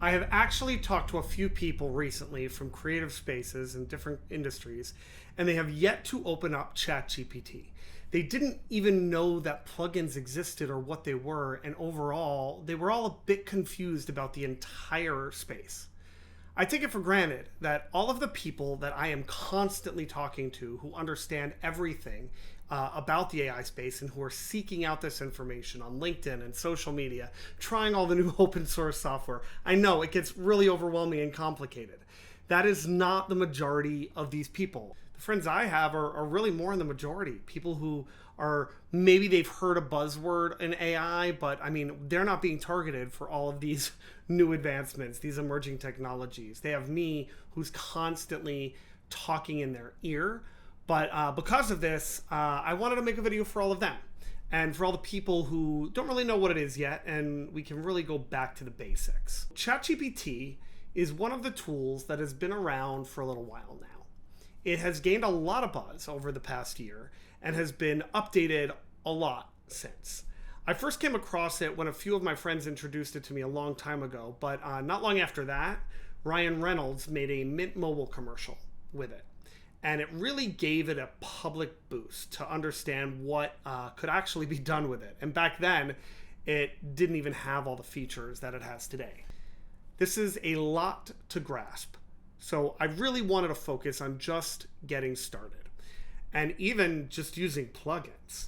I have actually talked to a few people recently from creative spaces and different industries, and they have yet to open up Chat GPT. They didn't even know that plugins existed or what they were, and overall, they were all a bit confused about the entire space. I take it for granted that all of the people that I am constantly talking to who understand everything about the AI space and who are seeking out this information on LinkedIn and social media, trying all the new open source software, I know it gets really overwhelming and complicated. That is not the majority of these people. The friends I have are really more in the majority. People who are, maybe they've heard a buzzword in AI, but I mean, they're not being targeted for all of these new advancements, these emerging technologies. They have me who's constantly talking in their ear. But because of this, I wanted to make a video for all of them and for all the people who don't really know what it is yet, and we can really go back to the basics. ChatGPT is one of the tools that has been around for a little while now. It has gained a lot of buzz over the past year and has been updated a lot since. I first came across it when a few of my friends introduced it to me a long time ago, but not long after that, Ryan Reynolds made a Mint Mobile commercial with it. And it really gave it a public boost to understand what could actually be done with it. And back then, it didn't even have all the features that it has today. This is a lot to grasp. So I really wanted to focus on just getting started and even just using plugins.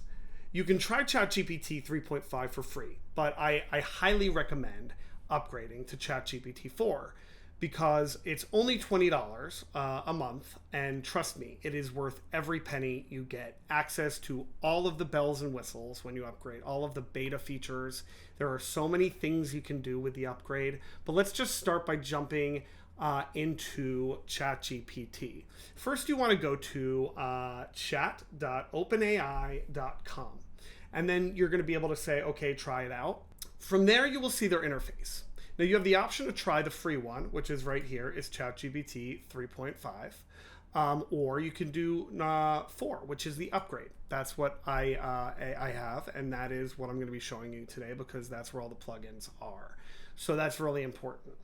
You can try ChatGPT 3.5 for free, but I highly recommend upgrading to ChatGPT 4 because it's only $20 a month, and trust me, it is worth every penny. You get access to all of the bells and whistles when you upgrade, all of the beta features. There are so many things you can do with the upgrade, but let's just start by jumping into ChatGPT. First, you want to go to chat.openai.com, and then you're going to be able to say, okay, try it out. From there, you will see their interface. Now, you have the option to try the free one, which is right here, is ChatGPT 3.5, or you can do 4, which is the upgrade. That's what I have, and that is what I'm going to be showing you today because that's where all the plugins are. So that's really important.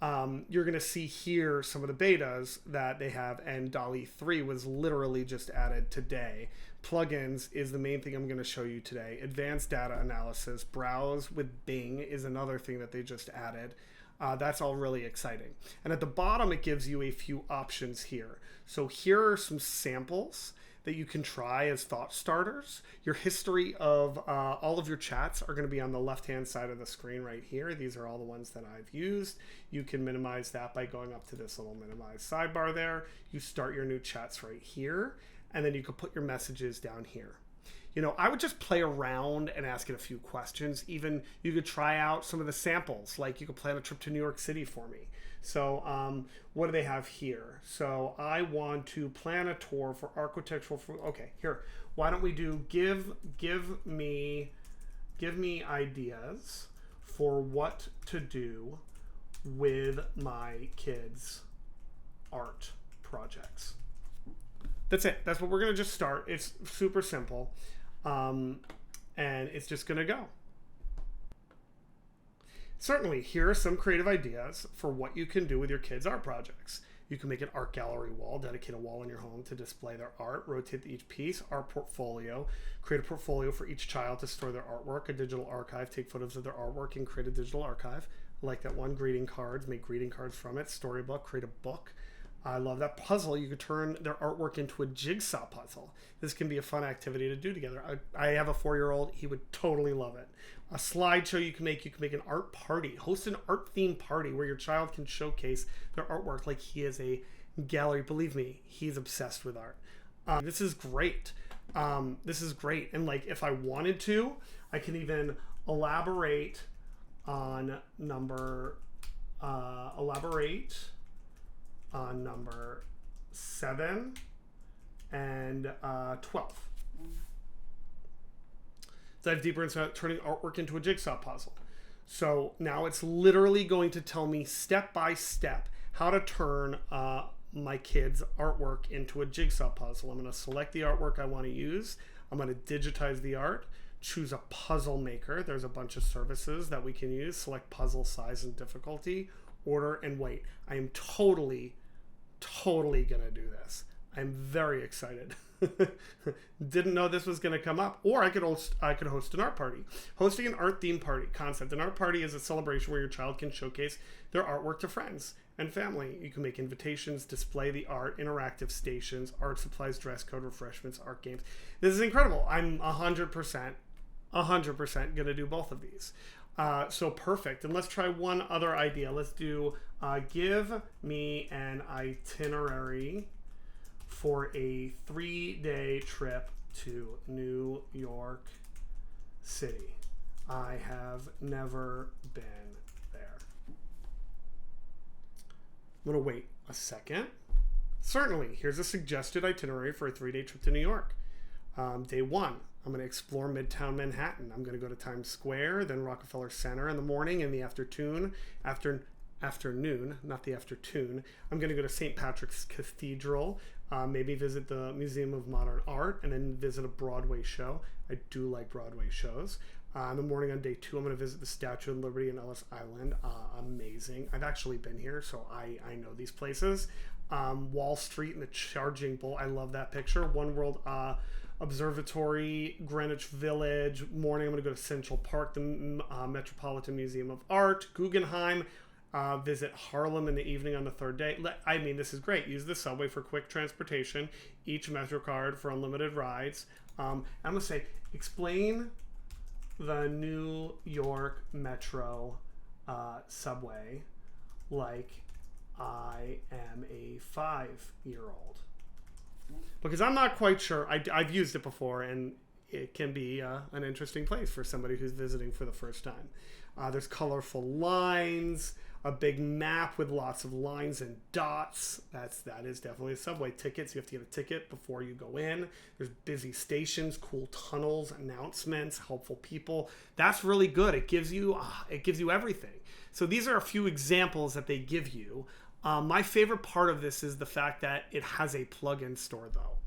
You're going to see here some of the betas that they have, and DALL-E 3 was literally just added today. Plugins is the main thing I'm going to show you today. Advanced data analysis, browse with Bing is another thing that they just added. That's all really exciting. And at the bottom, it gives you a few options here. So here are some samples that you can try as thought starters. Your history of all of your chats are going to be on the left-hand side of the screen right here. These are all the ones that I've used. You can minimize that by going up to this little minimize sidebar there. You start your new chats right here, and then you can put your messages down here. You know, I would just play around and ask it a few questions. Even you could try out some of the samples, like you could plan a trip to New York City for me. So what do they have here? So I want to plan a tour for architectural, okay, here, why don't we do give me ideas for what to do with my kids' art projects. That's it. That's what we're going to just start. It's super simple. And it's just going to go. Certainly, here are some creative ideas for what you can do with your kids' art projects. You can make an art gallery wall, dedicate a wall in your home to display their art, rotate each piece, art portfolio, create a portfolio for each child to store their artwork, a digital archive, take photos of their artwork and create a digital archive. I like that one, greeting cards, make greeting cards from it, storybook, create a book. I love that puzzle. You could turn their artwork into a jigsaw puzzle. This can be a fun activity to do together. I have a 4-year-old. He would totally love it. A slideshow you can make an art party. Host an art themed party where your child can showcase their artwork like he is a gallery. Believe me, he's obsessed with art. This is great. This is great. And like if I wanted to, I can even elaborate on number 7 and 12. Dive deeper into turning artwork into a jigsaw puzzle. So now it's literally going to tell me step by step how to turn my kids' artwork into a jigsaw puzzle. I'm going to select the artwork I want to use. I'm going to digitize the art, choose a puzzle maker. There's a bunch of services that we can use. Select puzzle size and difficulty, order and wait. I am totally gonna do this. I'm very excited. Didn't know this was going to come up. Or I could host an art party. Hosting an art theme party concept. An art party is a celebration where your child can showcase their artwork to friends and family. You can make invitations, display the art, interactive stations, art supplies, dress code, refreshments, art games. This is incredible. I'm 100% going to do both of these. So perfect. And let's try one other idea. Let's do give me an itinerary for a 3-day trip to New York City. I have never been there. I'm going to wait a second. Certainly, here's a suggested itinerary for a 3-day trip to New York. Day 1, I'm going to explore Midtown Manhattan. I'm going to go to Times Square, then Rockefeller Center in the morning. In the afternoon, not the afternoon, I'm going to go to St. Patrick's Cathedral, maybe visit the Museum of Modern Art, and then visit a Broadway show. I do like Broadway shows. In the morning on day 2, I'm going to visit the Statue of Liberty in Ellis Island. Amazing. I've actually been here, so I know these places. Wall Street and the Charging Bull. I love that picture. One World Observatory, Greenwich Village. Morning, I'm going to go to Central Park, the Metropolitan Museum of Art, Guggenheim. Visit Harlem in the evening on the 3rd day. I mean, this is great. Use the subway for quick transportation. Each MetroCard for unlimited rides. I'm going to say, explain the New York Metro subway like I am a 5-year-old. Because I'm not quite sure. I've used it before, and it can be an interesting place for somebody who's visiting for the first time. There's colorful lines, a big map with lots of lines and dots. That is definitely a subway. Tickets, you have to get a ticket before you go in. There's busy stations, cool tunnels, announcements, helpful people. That's really good. It gives you everything. So these are a few examples that they give you. My favorite part of this is the fact that it has a plugin store, though.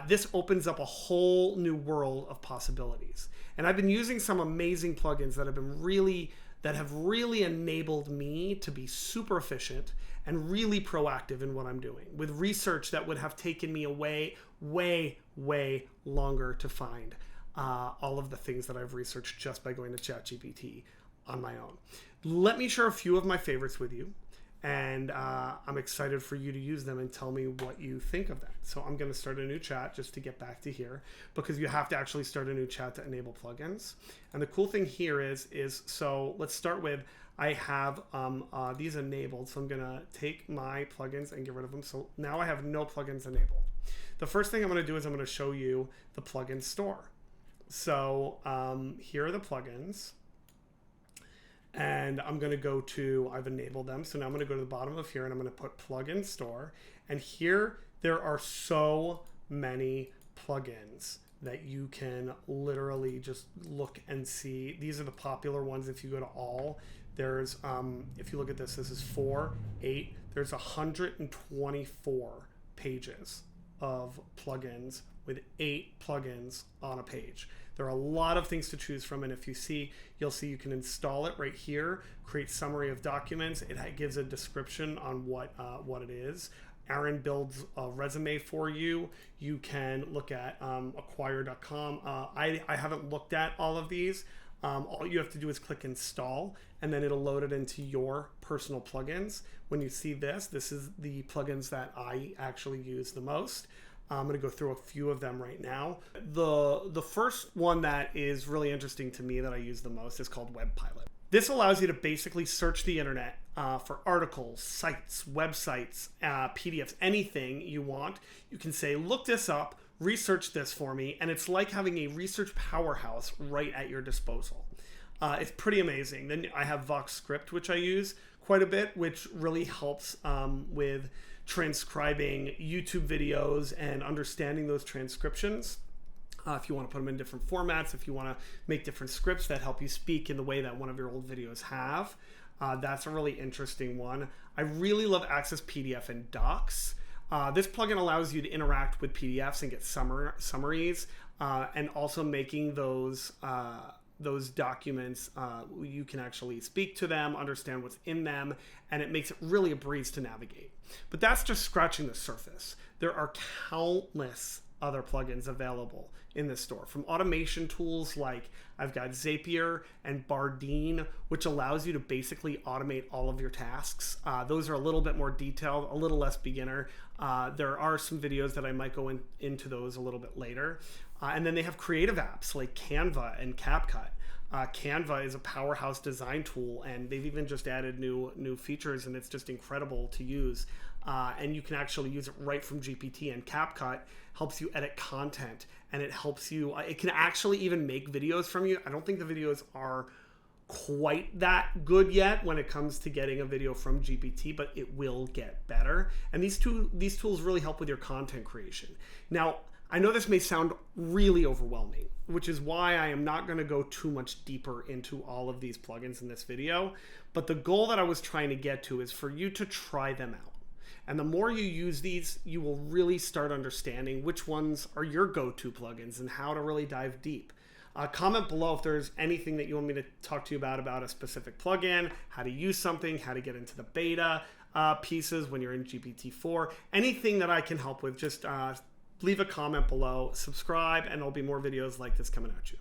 This opens up a whole new world of possibilities. And I've been using some amazing plugins that have really enabled me to be super efficient and really proactive in what I'm doing, with research that would have taken me way longer to find all of the things that I've researched just by going to Chat GPT on my own. Let me share a few of my favorites with you. And I'm excited for you to use them and tell me what you think of that. So I'm going to start a new chat just to get back to here, because you have to actually start a new chat to enable plugins. And the cool thing here is so let's start with, I have these enabled. So I'm going to take my plugins and get rid of them. So now I have no plugins enabled. The first thing I'm going to do is I'm going to show you the plugin store. So here are the plugins. And I'm going to go to, I've enabled them. So now I'm going to go to the bottom of here and I'm going to put plugin store. And here there are so many plugins that you can literally just look and see. These are the popular ones. If you go to all, there's, if you look at this, this is 4, 8, there's 124 pages of plugins with 8 plugins on a page. There are a lot of things to choose from, and if you see, you'll see you can install it right here, create summary of documents. It gives a description on what it is. Aaron builds a resume for you. You can look at acquire.com. I haven't looked at all of these. All you have to do is click install, and then it'll load it into your personal plugins. When you see this is the plugins that I actually use the most. I'm going to go through a few of them right now. The first one that is really interesting to me that I use the most is called WebPilot. This allows you to basically search the internet for articles, sites, websites, PDFs, anything you want. You can say, look this up, research this for me, and it's like having a research powerhouse right at your disposal. It's pretty amazing. Then I have VoxScript, which I use quite a bit, which really helps with transcribing YouTube videos and understanding those transcriptions. If you want to put them in different formats, if you want to make different scripts that help you speak in the way that one of your old videos have, that's a really interesting one. I really love Access PDF and Docs. This plugin allows you to interact with PDFs and get summaries. and also making those documents, you can actually speak to them, understand what's in them, and it makes it really a breeze to navigate. But that's just scratching the surface. There are countless other plugins available in this store, from automation tools like I've got Zapier and Bardeen, which allows you to basically automate all of your tasks. Those are a little bit more detailed, a little less beginner. There are some videos that I might go into those a little bit later. And then they have creative apps like Canva and CapCut. Canva is a powerhouse design tool, and they've even just added new features, and it's just incredible to use. And you can actually use it right from GPT. And CapCut helps you edit content, and it helps you, it can actually even make videos from you. I don't think the videos are quite that good yet when it comes to getting a video from GPT, but it will get better. And these tools really help with your content creation. Now, I know this may sound really overwhelming, which is why I am not going to go too much deeper into all of these plugins in this video. But the goal that I was trying to get to is for you to try them out. And the more you use these, you will really start understanding which ones are your go-to plugins and how to really dive deep. Comment below if there's anything that you want me to talk to you about a specific plugin, how to use something, how to get into the beta pieces when you're in GPT-4, anything that I can help with. Just leave a comment below, subscribe, and there'll be more videos like this coming at you.